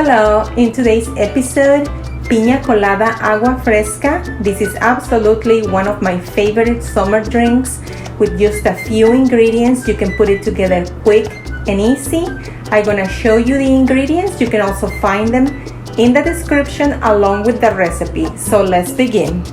Hello, in today's episode, Piña Colada Agua-Fresca. This is absolutely one of my favorite summer drinks. With just a few ingredients, you can put it together quick and easy. I'm gonna show you the ingredients. You can also find them in the description along with the recipe. So let's begin.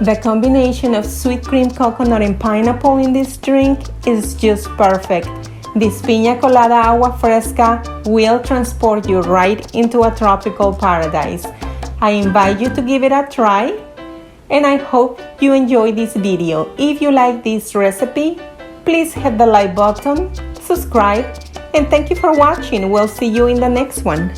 The combination of sweet cream coconut and pineapple in this drink is just perfect. This Piña Colada Agua-Fresca will transport you right into a tropical paradise. I invite you to give it a try, and I hope you enjoy this video. If you like this recipe, please hit the like button, subscribe, and thank you for watching. We'll see you in the next one.